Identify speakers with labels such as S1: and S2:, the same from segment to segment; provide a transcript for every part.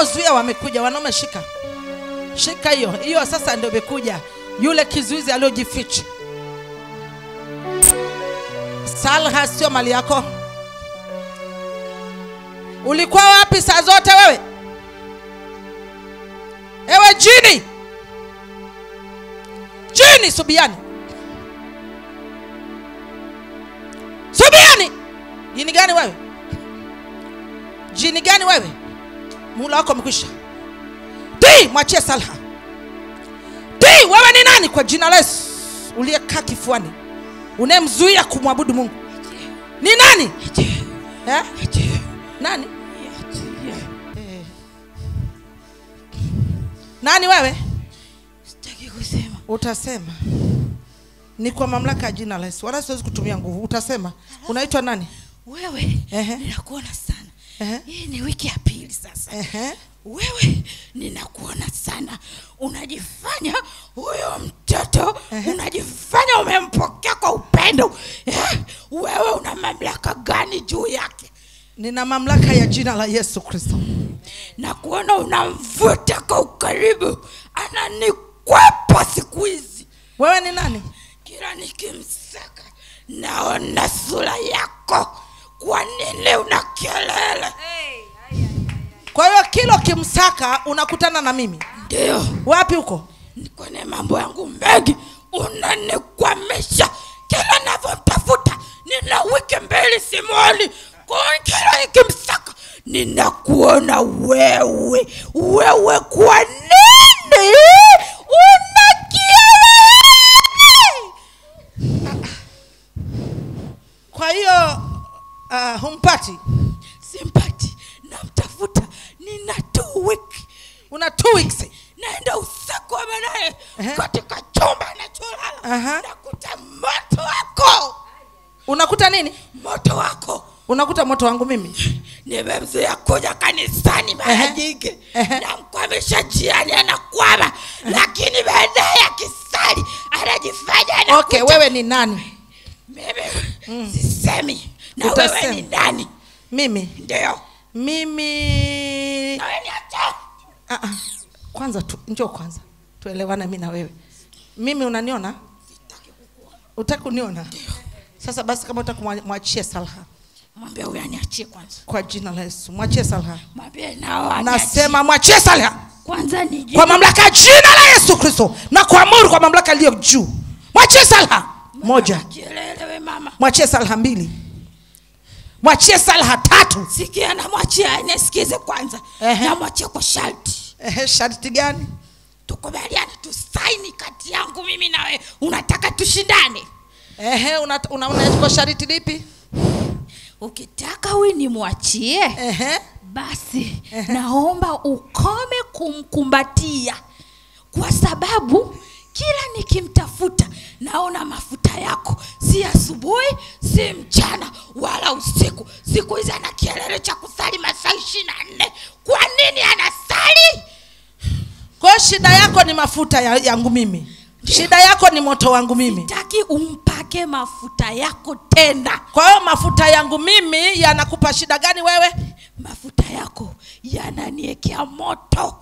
S1: waliozuia wamekuja. Wanaume shika. Shika hiyo. Hiyo sasa ndio imekuja. Yule kizuizi aliojificha. Salha sio mali yako. Ulikuwa wapi saa zote wewe? Ewe jini. Jini Subiani. Subiani. Jini gani wewe? Jini gani wewe? Mula wako umekwisha. Ti, mwachie Salha. Ti, wewe ni nani kwa jina la Yesu? Uliyekaa kifuani. Unemzuia kumwabudu Mungu. Ni nani? Nani? Nani wewe?
S2: Sitaki kusema.
S1: Utasema. Ni kwa mamlaka ya jina la Yesu. Wala siwezi kutumia nguvu. Utasema. Unaitwa nani?
S2: Wewe, ninakuona sana. Hii ni wiki ya pili sasa. Wewe, ninakuona sana. Unajifanya huyo mtoto, unajifanya umempokea kwa upendo. Wewe una mamlaka gani juu yake?
S1: Nina mamlaka ya jina la Yesu Kristo.
S2: Na kuona unamvuta kwa ukaribu. Ananikwepa siku hizi.
S1: Wewe ni nani?
S2: Kila nikimsaka naona sura yako. Kwa nini una kelele?
S1: Kwa hiyo kila ukimsaka unakutana na mimi.
S2: Ndio.
S1: Wapi huko?
S2: Niko na mambo yangu mengi. Unanikwamisha. Kila ninavyotafuta nina wiki mbili simuoni. Kwa kila nikimsaka ninakuona wewe. Wewe kwa nini una kelele?
S1: Kwa hiyo humpati?
S2: Simpati. Namtafuta. Nina 2 weeks.
S1: Una 2 weeks.
S2: Naenda usiku wa manane katika chumba nacholala. Nakuta moto wako.
S1: Unakuta nini?
S2: Moto wako.
S1: Unakuta moto wangu mimi?
S2: Nimemzuia kuja kanisani mara nyingi. Namkwamisha njiani anakwama. Lakini baadaye akisali anajifanya anakuja.
S1: Okay, wewe ni nani?
S2: Mimi sisemi. Na wewe ni nani?
S1: Mimi?
S2: Ndio.
S1: Mimi.
S2: Na wewe ni acha.
S1: Kwanza njoo kwanza. Tuelewane mimi na wewe. Mimi unaniona?
S2: Sitaki kukuona.
S1: Utaki kuniona? Sasa basi kama utakumwachie Salha.
S2: Mwambie huyu aniachie kwanza.
S1: Kwa jina la Yesu, mwachie Salha.
S2: Mwambie nao aniachie.
S1: Nasema mwachie Salha.
S2: Kwanza ni
S1: kwa mamlaka ya jina la Yesu Kristo na kuamuru kwa mamlaka iliyo juu. Mwachie Salha. 1.
S2: Kielelewe mama.
S1: Mwachie Salha 2. Mwachie Salha 3.
S2: Sikia na mwachie anisikize kwanza. Na mwachie kwa sharti.
S1: Sharti gani?
S2: Tukubaliane tusaini kati yangu mimi na wewe. Unataka tushindane?
S1: Unaona kwa sharti lipi?
S2: Ukitaka wewe nimwachie. Basi naomba ukome kumkumbatia. Kwa sababu kila nikimtafuta naona mafuta yako. Si asubuhi, si mchana, wala usiku. Siku hizi ana kielele cha kusali masaa 24. Kwa nini anasali?
S1: Kwa shida yako ni mafuta yangu mimi. Shida yako ni moto wangu mimi.
S2: Sitaki umpake mafuta yako tena.
S1: Kwa hiyo mafuta yangu mimi yanakupa shida gani wewe?
S2: Mafuta yako yananiekea moto.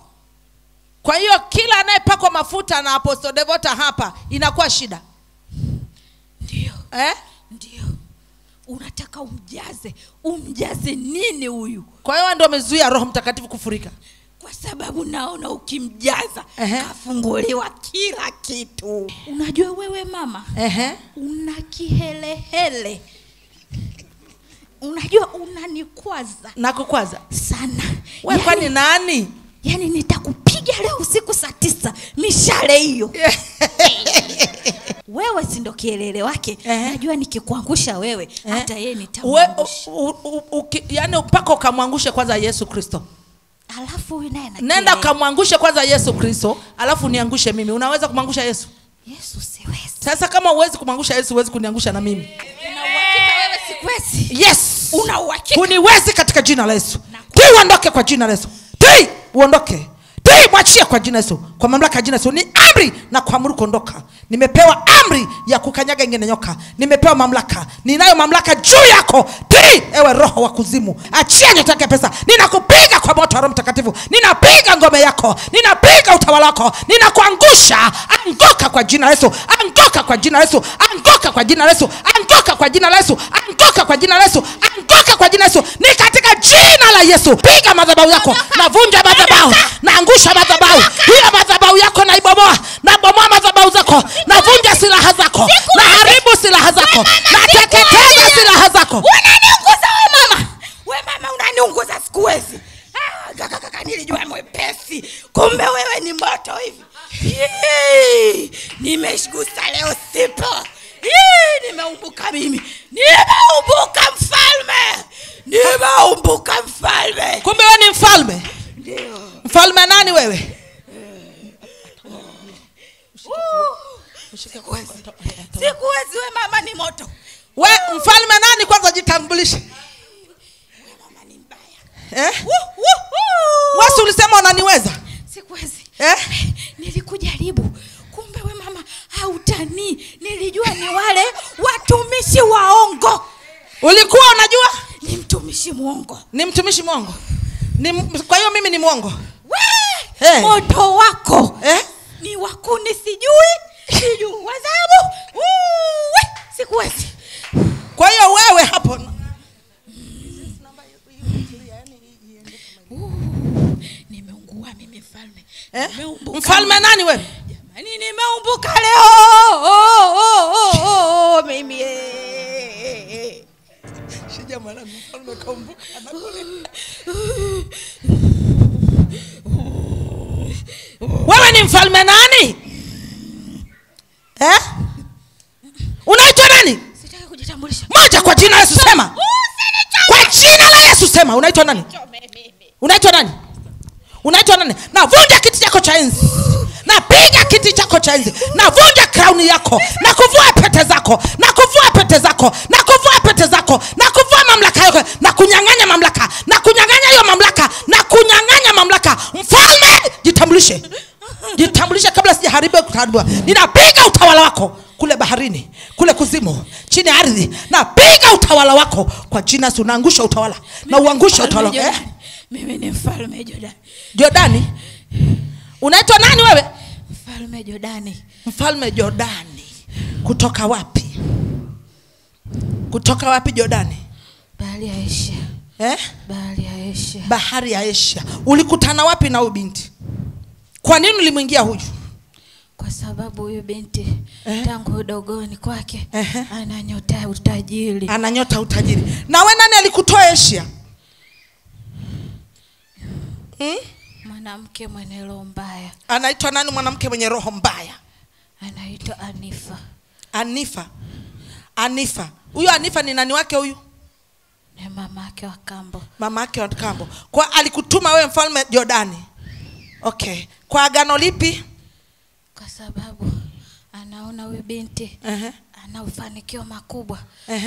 S1: Kwa hiyo kila anayepakwa mafuta na Apostle Devota hapa inakuwa shida.
S2: Ndio. Ndio. Unataka umjaze nini huyu?
S1: Kwa hiyo ndio umezuia Roho Mtakatifu kufurika.
S2: Kwa sababu naona ukimjaza kafunguliwa kila kitu. Unajua wewe mama? Una kihelehele. Unajua unanikwaza.
S1: Nakukwaza
S2: sana.
S1: Wewe kwani nani?
S2: Yaani nitakupiga leo usiku saa 9 mishale hiyo. Wewe si ndo kielele wake. Najua nikikuangusha wewe hata yeye nitamwangusha.
S1: Yaani mpaka ukamwangushe kwanza Yesu Kristo.
S2: Alafu naye
S1: nenda kamwangushe kwanza Yesu Kristo, alafu niangushe mimi. Unaweza kumwangusha Yesu?
S2: Yesu siwezi.
S1: Sasa kama huwezi kumwangusha Yesu, huwezi kuniangusha na mimi.
S2: Una uhakika wewe siwezi?
S1: Yes.
S2: Una uhakika?
S1: Uniwezi katika jina la Yesu. Tii uondoke kwa jina la Yesu. Tii uondoke. Tii mwachie kwa jina la Yesu. Kwa mamlaka ya jina la Yesu ni amri na kuamuru kuondoka. Nimepewa amri ya kukanyaga ingine nyoka. Nimepewa mamlaka. Ninayo mamlaka juu yako. Ewe roho wa kuzimu, achia nyota yako ya pesa. Ninakupiga kwa moto wa Roho Mtakatifu. Ninapiga ngome yako. Ninapiga utawala wako. Ninakuangusha. Anguka kwa jina la Yesu. Anguka kwa jina la Yesu. Anguka kwa jina la Yesu. Anguka kwa jina la Yesu. Anguka kwa jina la Yesu. Anguka kwa jina la Yesu. Ni katika jina la Yesu. Piga madhabahu yako. Navunja madhabahu. Naangusha madhabahu. Hiyo madhabahu yako naibomoa. Nabomoa madhabahu zako. Navunja silaha zako. Naharibu silaha zako. Nateketeza silaha zako.
S2: Unaniunguza we mama. We mama unaniunguza sikuwezi. Kaka nilijua mwepesi. Kumbe wewe ni moto hivi. Nimeshigusa leo sipo. Nimeumbuka mimi. Nimeumbuka mfalme. Nimeumbuka mfalme.
S1: Kumbe wewe ni mfalme.
S2: Ndio.
S1: Mfalme nani wewe?
S2: Sikuwezi we mama ni moto.
S1: We mfalme nani kwanza jitambulishe?
S2: We mama ni mbaya.
S1: Wewe ulisema unaniweza?
S2: Sikuwezi.
S1: Nilikujaribu.
S2: Kumbe we mama hautani. Nilijua ni wale watumishi waongo.
S1: Ulikuwa unajua?
S2: Ni mtumishi muongo.
S1: Ni mtumishi muongo. Kwa hiyo mimi ni muongo.
S2: Moto wako ni wakuni sijui wazabu. Sikuwezi.
S1: Kwa hiyo wewe hapo
S2: nimeungua mimi mfalme.
S1: Mfalme nani wewe?
S2: Jamani nimeumbuka leo. Mimi
S1: shija mwana mfalme kaumbuka anakule. Wewe ni mfalme nani? Unaitwa nani?
S2: Sitaki kujitambulisha.
S1: Moja kwa jina la Yesu sema. Kwa jina la Yesu sema. Unaitwa nani? Unaitwa nani? Unaitwa nani? Navunja kiti chako cha enzi. Napiga kiti chako cha enzi. Navunja crown yako. Nakuvua pete zako. Nakuvua pete zako. Nakuvua pete zako. Nakuvua mamlaka yako. Nakunyang'anya mamlaka. Nakunyang'anya hiyo mamlaka. Nakunyang'anya mamlaka. Mfalme, jitambulishe. Jitambulishe kabla sijaharibu kuharibiwa. Ninapiga utawala wako kule baharini, kule kuzimu, chini ya ardhi. Napiga utawala wako kwa jina Yesu. Naangusha utawala. Na uangusha utawala.
S2: Mimi ni mfalme Jordani.
S1: Jordani? Unaitwa nani wewe?
S2: Mfalme Jordani.
S1: Mfalme Jordani. Kutoka wapi? Kutoka wapi Jordani?
S2: Bahari ya Asia. Bahari ya Asia.
S1: Bahari ya Asia. Ulikutana wapi na huyu binti? Kwa nini ulimwingia huyu?
S2: Kwa sababu huyu binti tangu udogoni kwake ana nyota ya utajiri.
S1: Ana nyota utajiri. Na wewe nani alikutoa Asia?
S2: Mwanamke mwenye roho mbaya.
S1: Anaitwa nani mwanamke mwenye roho mbaya?
S2: Anaitwa Anifa.
S1: Anifa. Anifa. Huyu Anifa ni nani wake huyu?
S2: Ni mamake wa kambo.
S1: Mamake wa kambo. Kwa alikutuma wewe mfalme Jordani. Okay. Kwa agano lipi?
S2: Kwa sababu anaona huyu binti ana ufanikio makubwa.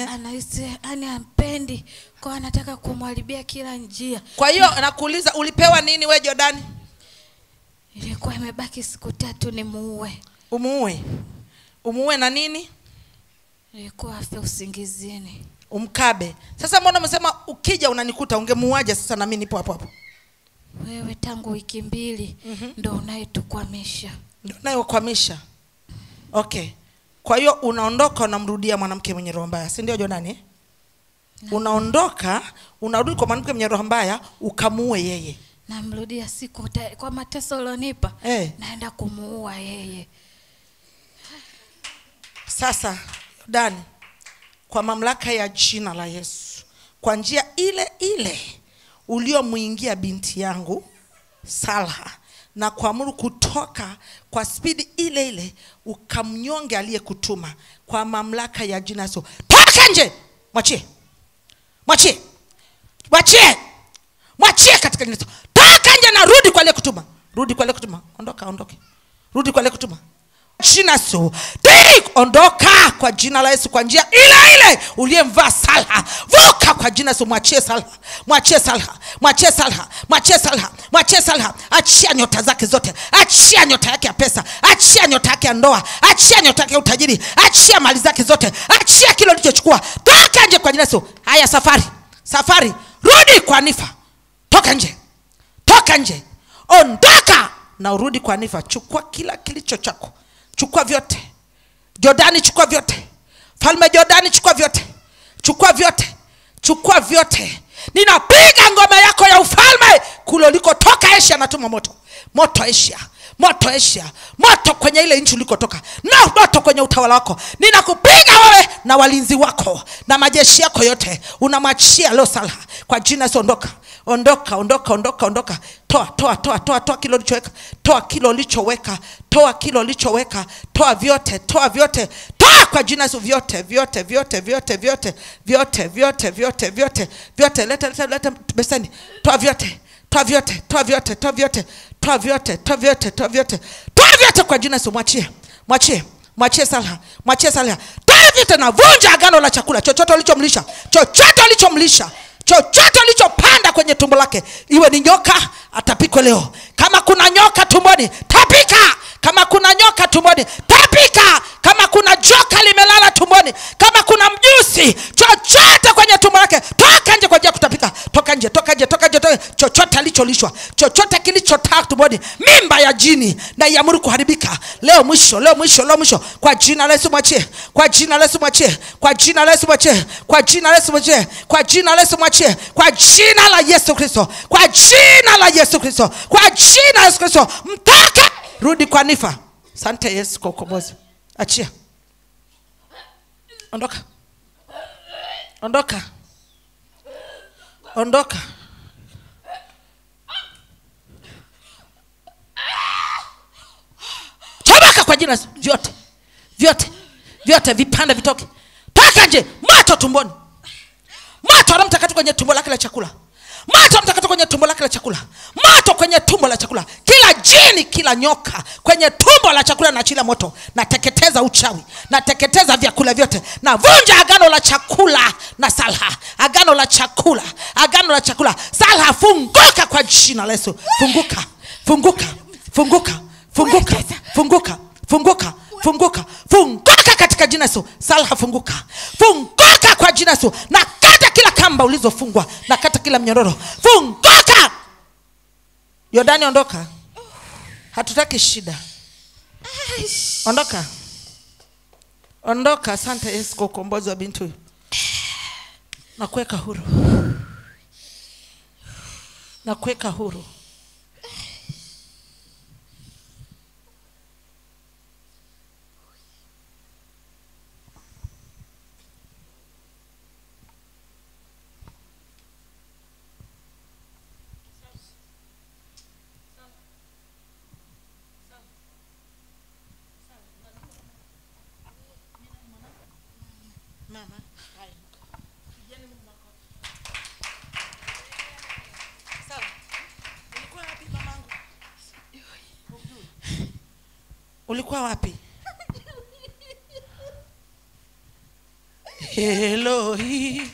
S2: Anahisi ampendi, kwa anataka kumharibia kila njia.
S1: Kwa hiyo nakuuliza ulipewa nini wewe Jordani?
S2: Ilikuwa imebaki siku 3 ni muue.
S1: Umuue. Umuue na nini?
S2: Ilikuwa afe usingizini.
S1: Umkabe. Sasa mbona umesema ukija unanikuta, ungemuaje sasa na mimi nipo hapo hapo?
S2: Wewe tangu wiki 2 ndio unayetukwamisha.
S1: Ndio unayokwamisha. Okay. Kwa hiyo unaondoka unamrudia mwanamke mwenye roho mbaya, si ndio Jordani? Unaondoka unarudi kwa mwanamke mwenye roho mbaya ukamuue yeye.
S2: Namrudia siku kwa mateso ulionipa. Naenda kumuua yeye.
S1: Sasa Jordani, kwa mamlaka ya jina la Yesu, kwa njia ile ile uliomuingia binti yangu Salha, na kuamuru kutoka kwa spidi ile ile ukamnyonge aliyekutuma, kwa mamlaka ya jina Yesu, toka nje. Mwachie. Mwachie. Mwachie. Mwachie katika jina Yesu. Toka nje na rudi kwa aliyekutuma. Rudi kwa aliyekutuma. Ondoka, ondoke. Rudi kwa aliyekutuma. jina Yesu. Ondoka kwa jina la Yesu, kwa njia ile ile uliyemvaa Salha. Vuka kwa jina Yesu. Mwachie Salha, mwachie Salha, mwachie Salha, mwachie Salha, mwachie Salha. Achia nyota zake zote, achia nyota yake ya pesa, achia nyota yake ya ndoa, achia nyota yake ya utajiri, achia mali zake zote, achia kile ulichochukua. Toka nje kwa jina Yesu. Haya, safari, safari, rudi kwa Nifa. Toka nje, toka nje, ondoka na urudi kwa Nifa. Chukua kila kilicho chako, chukua vyote. Jordani, chukua vyote. Falme Jordani, chukua vyote, chukua vyote, chukua vyote. Ninapiga ngoma yako ya ufalme kule ulikotoka Asia. Natuma moto, moto Asia, moto Asia, moto kwenye ile nchi ulikotoka, na moto kwenye utawala wako. Ninakupiga wewe na walinzi wako na majeshi yako yote. Unamwachia leo Salha kwa jina Yesu. Ondoka, ondoka, ondoka, ondoka, ondoka. Toa, toa, toa, toa, toa kilo ulichoweka, toa kilo ulichoweka, toa kilo ulichoweka, toa vyote, toa vyote, toa kwa jina Yesu. Vyote, vyote, vyote, vyote, vyote, vyote, vyote, vyote, vyote, vyote. Leta beseni. Toa vyote, toa vyote, toa vyote, toa vyote, toa vyote, toa vyote, toa vyote, toa vyote kwa jina Yesu. Mwachie, mwachie, mwachie Salha, mwachie Salha. Toa vyote na vunja agano la chakula. Chochote ulichomlisha, chochote ulichomlisha, chochote ulichopanda kwenye tumbo lake, iwe ni nyoka, atapikwe leo. Kama kuna nyoka tumboni, tapika. Kama kuna nyoka tumboni, tapika. Kama kuna joka limelala tumboni, kama kuna mjusi, chochote kwenye tumbo lake, toka nje kwa ajili ya kutapika. Toka nje, toka nje, toka nje, toka. Chochote alicholishwa, chochote kilichotaa tumboni, mimba ya jini na iamuru kuharibika leo. Mwisho, leo mwisho, leo mwisho kwa jina la Yesu. Mwachie kwa jina la Yesu, mwachie kwa jina la Yesu, mwachie kwa jina la Yesu, mwachie kwa jina la Yesu, mwachie kwa jina la Yesu Kristo, kwa jina la Yesu Kristo, kwa jina la Yesu Kristo. Mtoke, rudi kwa Nifa. Asante Yesu kwa ukombozi. Achia, ondoka, ondoka, ondoka. Chomoka kwa jina vyote, vyote, vyote vipande vitoke. Toka nje. Moto tumboni, moto Roho Mtakatifu kwenye tumbo lake la chakula, moto Mtakatifu kwenye tumbo lake la chakula, moto kwenye tumbo la chakula. Kila jini, kila nyoka kwenye tumbo la chakula na chila moto. Nateketeza uchawi, nateketeza vyakula vyote, na vunja agano la chakula na Salha. Agano la chakula, agano la chakula. Salha, funguka kwa jina la Yesu. Funguka, funguka, funguka, funguka, funguka, funguka, funguka, funguka katika jina Yesu. Salha, funguka, funguka kwa jina Yesu. Na kata kila kamba ulizofungwa, na kata kila mnyororo. Funguka. Yordani, ondoka. Hatutaki shida. Ondoka, ondoka. Asante Yesu kwa ukombozi wa binti huyu. Na kuweka huru, na kuweka huru. Mama, hai. Kijani Mungu wako. Sawa. Ulikuwa wapi mamangu? Ulikuwa wapi? Elohi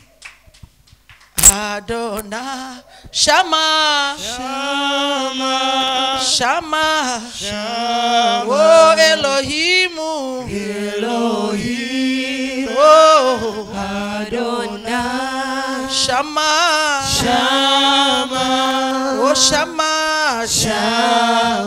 S1: Adonai Shama, Shama, Shama, Shama. Oh Elohimu, Elohim, oh Adonai Shama, Shama, oh Shama, Shama.